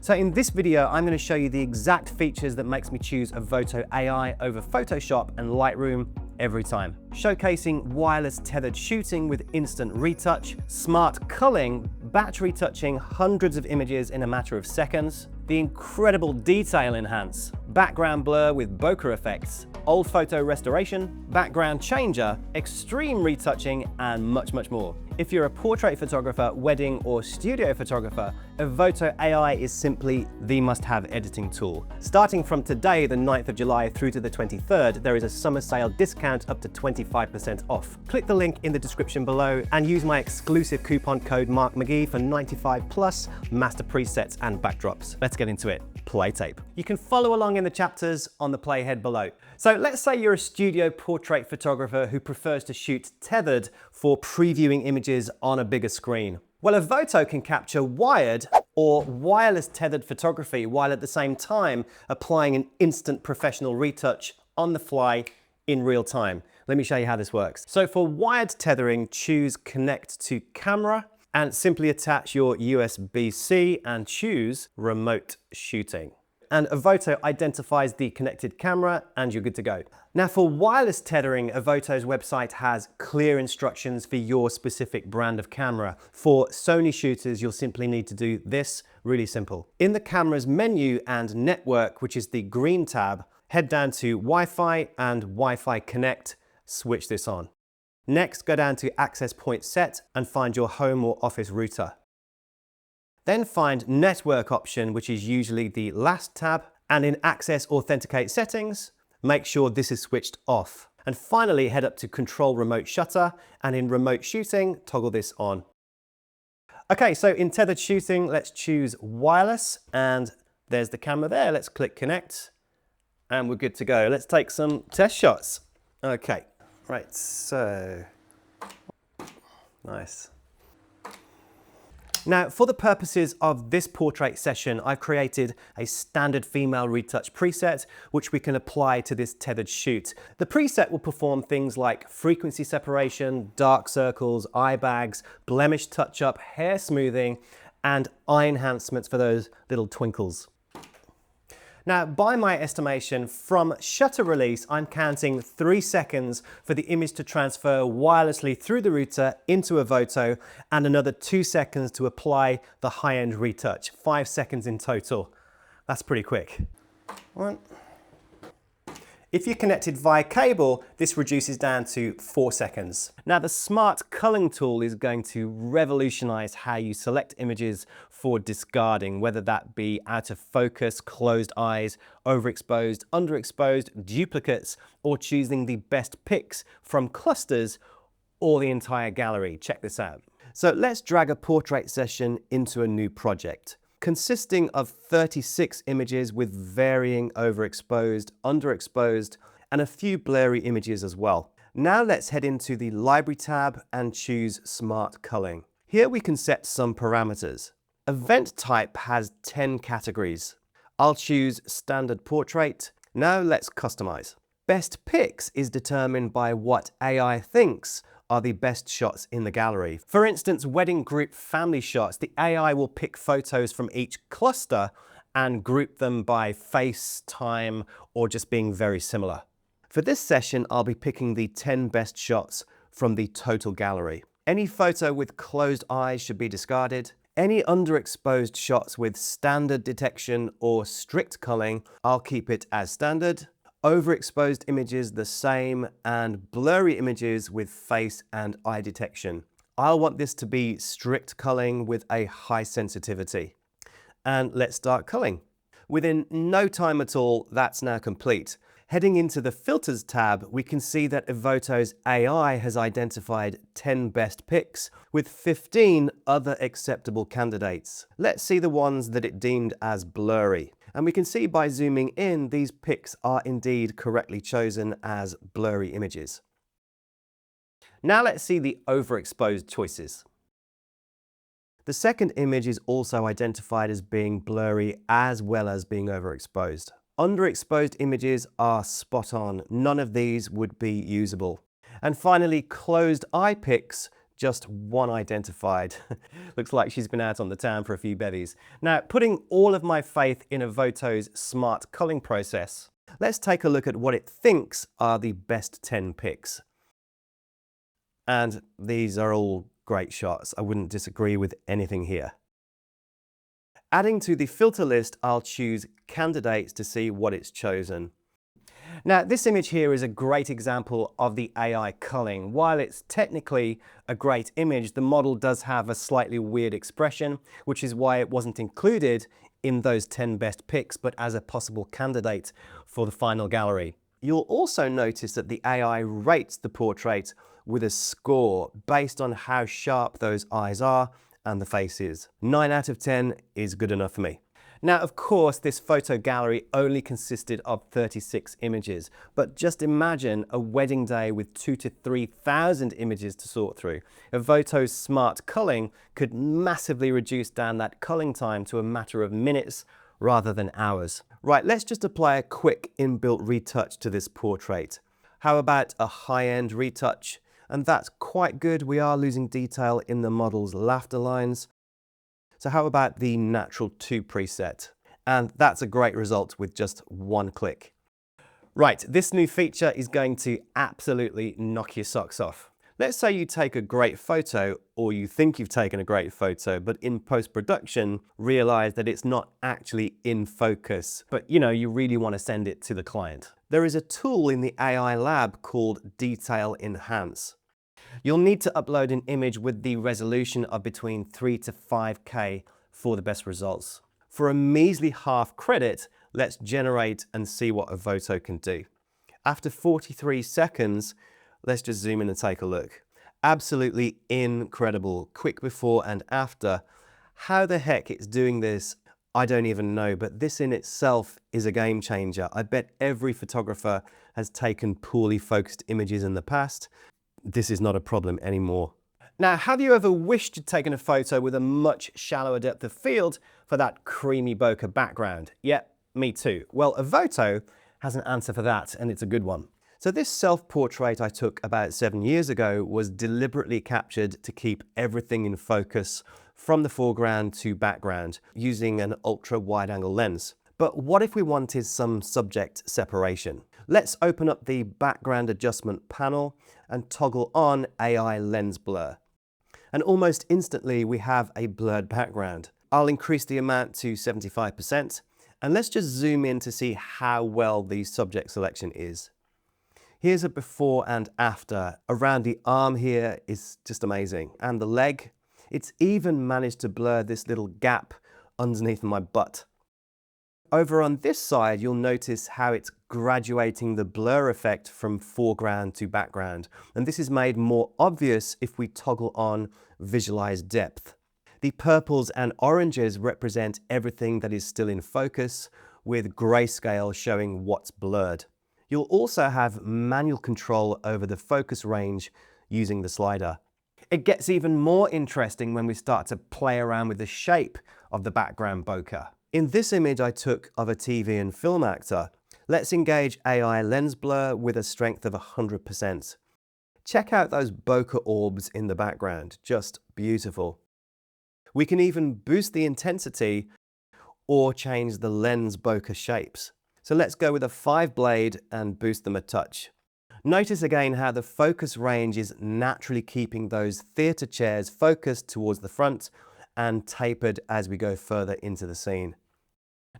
So in this video, I'm going to show you the exact features that makes me choose Evoto AI over Photoshop and Lightroom every time. Showcasing wireless tethered shooting with instant retouch, smart culling, battery touching hundreds of images in a matter of seconds, the incredible detail enhance, background blur with bokeh effects, old photo restoration, background changer, extreme retouching, and much, much more. If you're a portrait photographer, wedding, or studio photographer, Evoto AI is simply the must-have editing tool. Starting from today, the 9th of July through to the 23rd, there is a summer sale discount up to 25% off. Click the link in the description below and use my exclusive coupon code MarkMcGee for 95 plus master presets and backdrops. Let's get into it. Play tape. You can follow along in the chapters on the playhead below. So let's say you're a studio portrait photographer who prefers to shoot tethered for previewing images on a bigger screen. Well, Evoto can capture wired or wireless tethered photography while at the same time applying an instant professional retouch on the fly in real time. Let me show you how this works. So for wired tethering, choose Connect to Camera and simply attach your USB-C and choose Remote Shooting. And Evoto identifies the connected camera and you're good to go. Now for wireless tethering, Evoto's website has clear instructions for your specific brand of camera. For Sony shooters, you'll simply need to do this, really simple. In the camera's menu and network, which is the green tab, head down to Wi-Fi and Wi-Fi Connect, switch this on. Next, go down to Access Point Set and find your home or office router. Then find Network option, which is usually the last tab, and in Access Authenticate Settings, make sure this is switched off. And finally, head up to Control Remote Shutter, and in Remote Shooting, toggle this on. Okay, so in tethered shooting, let's choose wireless, and there's the camera there. Let's click Connect, and we're good to go. Let's take some test shots. Okay, right, so, nice. Now, for the purposes of this portrait session, I've created a standard female retouch preset, which we can apply to this tethered shoot. The preset will perform things like frequency separation, dark circles, eye bags, blemish touch-up, hair smoothing, and eye enhancements for those little twinkles. Now, by my estimation, from shutter release, I'm counting 3 seconds for the image to transfer wirelessly through the router into Evoto, and another 2 seconds to apply the high-end retouch. 5 seconds in total. That's pretty quick. If you're connected via cable, this reduces down to 4 seconds. Now the smart culling tool is going to revolutionize how you select images for discarding, whether that be out of focus, closed eyes, overexposed, underexposed, duplicates, or choosing the best picks from clusters or the entire gallery. Check this out. So let's drag a portrait session into a new project, consisting of 36 images with varying overexposed, underexposed, and a few blurry images as well. Now let's head into the Library tab and choose Smart Culling. Here we can set some parameters. Event type has 10 categories. I'll choose Standard Portrait. Now let's customize. Best Picks is determined by what AI thinks are the best shots in the gallery. For instance, wedding group family shots, the AI will pick photos from each cluster and group them by face, time, or just being very similar. For this session, I'll be picking the 10 best shots from the total gallery. Any photo with closed eyes should be discarded. Any underexposed shots with standard detection or strict culling, I'll keep it as standard. Overexposed images the same, and blurry images with face and eye detection. I'll want this to be strict culling with a high sensitivity. And let's start culling. Within no time at all, that's now complete. Heading into the Filters tab, we can see that Evoto's AI has identified 10 best picks with 15 other acceptable candidates. Let's see the ones that it deemed as blurry. And we can see by zooming in, these picks are indeed correctly chosen as blurry images. Now let's see the overexposed choices. The second image is also identified as being blurry as well as being overexposed. Underexposed images are spot on. None of these would be usable. And finally, closed eye picks just one identified. Looks like she's been out on the town for a few bevies. Now, putting all of my faith in Evoto's smart culling process, let's take a look at what it thinks are the best 10 picks. And these are all great shots. I wouldn't disagree with anything here. Adding to the filter list, I'll choose candidates to see what it's chosen. Now, this image here is a great example of the AI culling. While it's technically a great image, the model does have a slightly weird expression, which is why it wasn't included in those 10 best picks, but as a possible candidate for the final gallery. You'll also notice that the AI rates the portrait with a score based on how sharp those eyes are and the face is. 9 out of 10 is good enough for me. Now, of course, this photo gallery only consisted of 36 images, but just imagine a wedding day with 2,000 to 3,000 images to sort through. Evoto's smart culling could massively reduce down that culling time to a matter of minutes rather than hours. Right, let's just apply a quick inbuilt retouch to this portrait. How about a high-end retouch? And that's quite good. We are losing detail in the model's laughter lines. So how about the Natural 2 preset? And that's a great result with just one click. Right, this new feature is going to absolutely knock your socks off. Let's say you take a great photo, or you think you've taken a great photo, but in post-production realize that it's not actually in focus, but you really want to send it to the client. There is a tool in the AI lab called Detail Enhance. You'll need to upload an image with the resolution of between 3 to 5K for the best results. For a measly half credit, let's generate and see what Evoto can do. After 43 seconds, let's just zoom in and take a look. Absolutely incredible. Quick before and after. How the heck it's doing this, I don't even know, but this in itself is a game changer. I bet every photographer has taken poorly focused images in the past. This is not a problem anymore. Now, have you ever wished you'd taken a photo with a much shallower depth of field for that creamy bokeh background? Yep, me too. Well, Evoto has an answer for that, and it's a good one. So this self-portrait I took about 7 years ago was deliberately captured to keep everything in focus from the foreground to background using an ultra wide-angle lens. But what if we wanted some subject separation? Let's open up the background adjustment panel and toggle on AI lens blur. And almost instantly we have a blurred background. I'll increase the amount to 75%, and let's just zoom in to see how well the subject selection is. Here's a before and after. Around the arm here is just amazing. And the leg, it's even managed to blur this little gap underneath my butt. Over on this side, you'll notice how it's graduating the blur effect from foreground to background. And this is made more obvious if we toggle on visualize depth. The purples and oranges represent everything that is still in focus, with grayscale showing what's blurred. You'll also have manual control over the focus range using the slider. It gets even more interesting when we start to play around with the shape of the background bokeh. In this image I took of a TV and film actor, let's engage AI lens blur with a strength of 100%. Check out those bokeh orbs in the background, just beautiful. We can even boost the intensity or change the lens bokeh shapes. So let's go with a 5-blade and boost them a touch. Notice again how the focus range is naturally keeping those theatre chairs focused towards the front and tapered as we go further into the scene.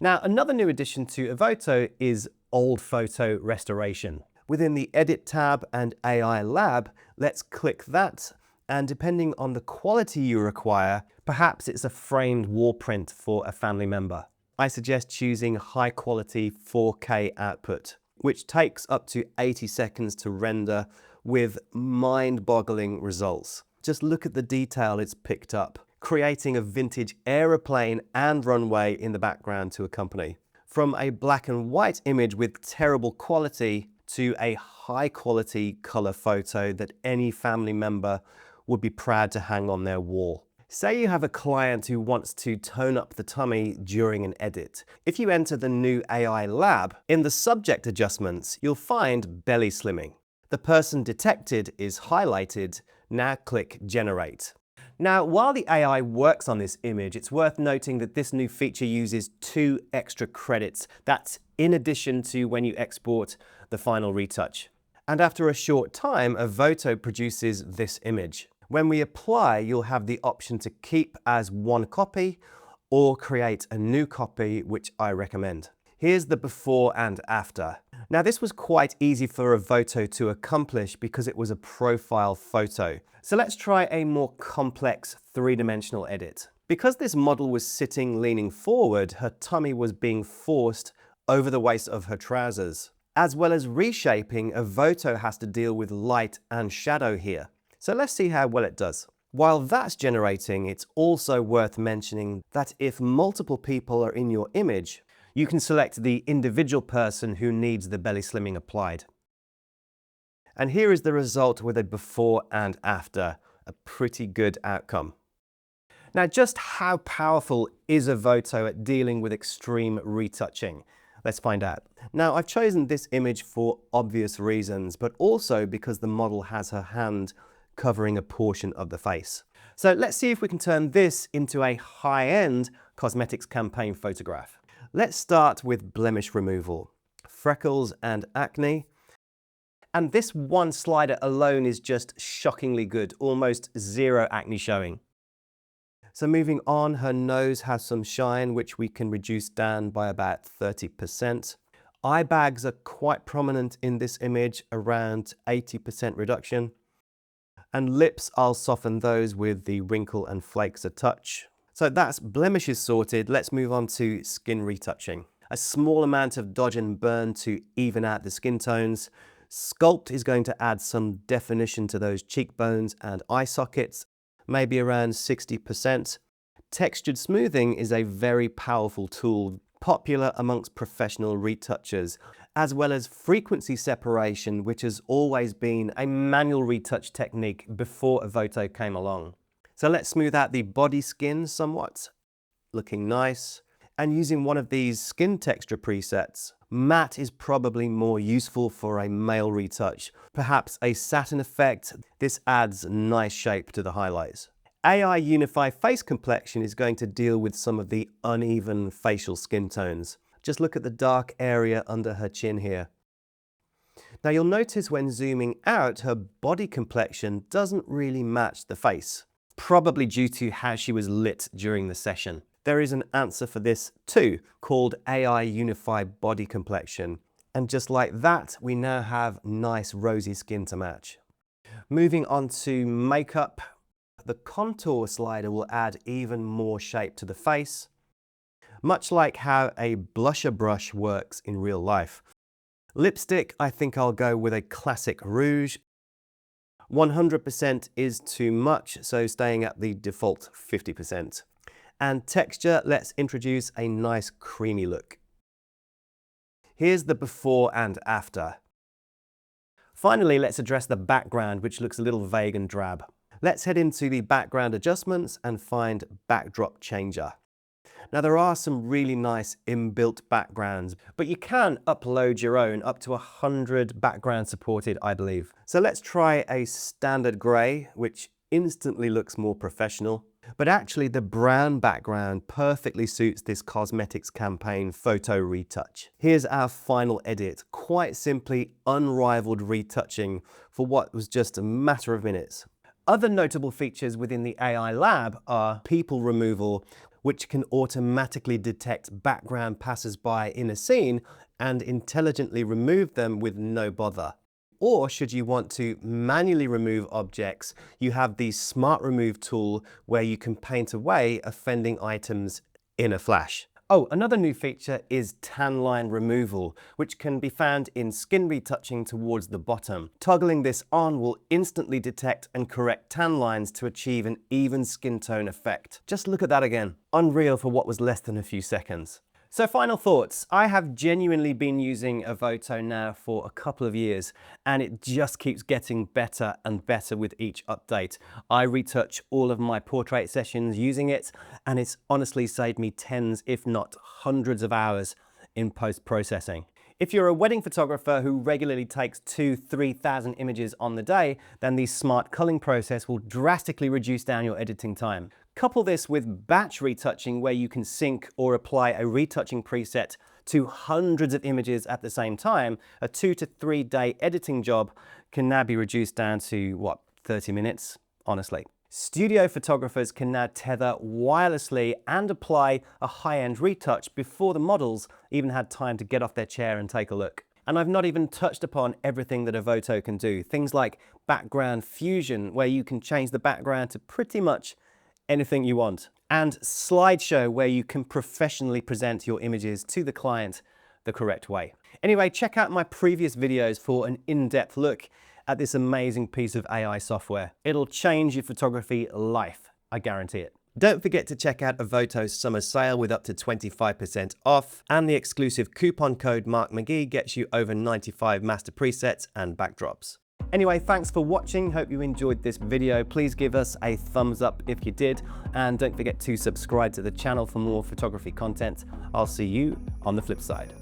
Now, another new addition to Evoto is old photo restoration. Within the Edit tab and AI Lab, let's click that, and depending on the quality you require, perhaps it's a framed wall print for a family member. I suggest choosing high quality 4K output, which takes up to 80 seconds to render with mind-boggling results. Just look at the detail it's picked up, creating a vintage aeroplane and runway in the background to accompany. From a black and white image with terrible quality to a high quality color photo that any family member would be proud to hang on their wall. Say you have a client who wants to tone up the tummy during an edit. If you enter the new AI lab, in the subject adjustments, you'll find belly slimming. The person detected is highlighted, Now click Generate. Now, while the AI works on this image, it's worth noting that this new feature uses 2 extra credits. That's in addition to when you export the final retouch. And after a short time, Evoto produces this image. When we apply, you'll have the option to keep as one copy or create a new copy, which I recommend. Here's the before and after. Now, this was quite easy for Evoto to accomplish because it was a profile photo. So let's try a more complex 3-dimensional edit. Because this model was sitting leaning forward, her tummy was being forced over the waist of her trousers. As well as reshaping, Evoto has to deal with light and shadow here. So let's see how well it does. While that's generating, it's also worth mentioning that if multiple people are in your image, you can select the individual person who needs the belly slimming applied. And here is the result with a before and after, a pretty good outcome. Now, just how powerful is Evoto at dealing with extreme retouching? Let's find out. Now, I've chosen this image for obvious reasons, but also because the model has her hand covering a portion of the face. So let's see if we can turn this into a high-end cosmetics campaign photograph. Let's start with blemish removal, freckles and acne. And this one slider alone is just shockingly good, almost 0 acne showing. So moving on, her nose has some shine, which we can reduce down by about 30%. Eye bags are quite prominent in this image, around 80% reduction. And lips, I'll soften those with the wrinkle and flakes a touch. So that's blemishes sorted. Let's move on to skin retouching. A small amount of dodge and burn to even out the skin tones. Sculpt is going to add some definition to those cheekbones and eye sockets, maybe around 60%. Textured smoothing is a very powerful tool, popular amongst professional retouchers, as well as frequency separation, which has always been a manual retouch technique before Evoto came along. So let's smooth out the body skin somewhat, looking nice. And using one of these skin texture presets, matte is probably more useful for a male retouch. Perhaps a satin effect. This adds nice shape to the highlights. AI Unify Face Complexion is going to deal with some of the uneven facial skin tones. Just look at the dark area under her chin here. Now you'll notice when zooming out, her body complexion doesn't really match the face, probably due to how she was lit during the session. There is an answer for this too, called AI Unify Body Complexion. And just like that, we now have nice rosy skin to match. Moving on to makeup, the contour slider will add even more shape to the face, much like how a blusher brush works in real life. Lipstick, I think I'll go with a classic rouge. 100% is too much, so staying at the default 50%. And texture, let's introduce a nice creamy look. Here's the before and after. Finally, let's address the background, which looks a little vague and drab. Let's head into the background adjustments and find backdrop changer. Now there are some really nice inbuilt backgrounds, but you can upload your own, up to 100 backgrounds supported, I believe. So let's try a standard gray, which instantly looks more professional. But actually the brown background perfectly suits this cosmetics campaign photo retouch. Here's our final edit, quite simply unrivaled retouching for what was just a matter of minutes. Other notable features within the AI lab are people removal, which can automatically detect background passers-by in a scene and intelligently remove them with no bother. Or should you want to manually remove objects, you have the Smart Remove tool where you can paint away offending items in a flash. Oh, another new feature is tan line removal, which can be found in skin retouching towards the bottom. Toggling this on will instantly detect and correct tan lines to achieve an even skin tone effect. Just look at that again. Unreal for what was less than a few seconds. So final thoughts. I have genuinely been using Evoto now for a couple of years, and it just keeps getting better and better with each update. I retouch all of my portrait sessions using it, and it's honestly saved me tens, if not hundreds of hours in post-processing. If you're a wedding photographer who regularly takes 2,000–3,000 images on the day, then the smart culling process will drastically reduce down your editing time. Couple this with batch retouching, where you can sync or apply a retouching preset to hundreds of images at the same time. A 2 to 3 day editing job can now be reduced down to, what, 30 minutes, honestly. Studio photographers can now tether wirelessly and apply a high-end retouch before the models even had time to get off their chair and take a look. And I've not even touched upon everything that Evoto can do. Things like background fusion, where you can change the background to pretty much anything you want. And slideshow, where you can professionally present your images to the client the correct way. Anyway, check out my previous videos for an in-depth look at this amazing piece of AI software. It'll change your photography life, I guarantee it. Don't forget to check out Evoto's summer sale with up to 25% off, and the exclusive coupon code MarkMcGee gets you over 95 master presets and backdrops. Anyway, thanks for watching. Hope you enjoyed this video. Please give us a thumbs up if you did, and don't forget to subscribe to the channel for more photography content. I'll see you on the flip side.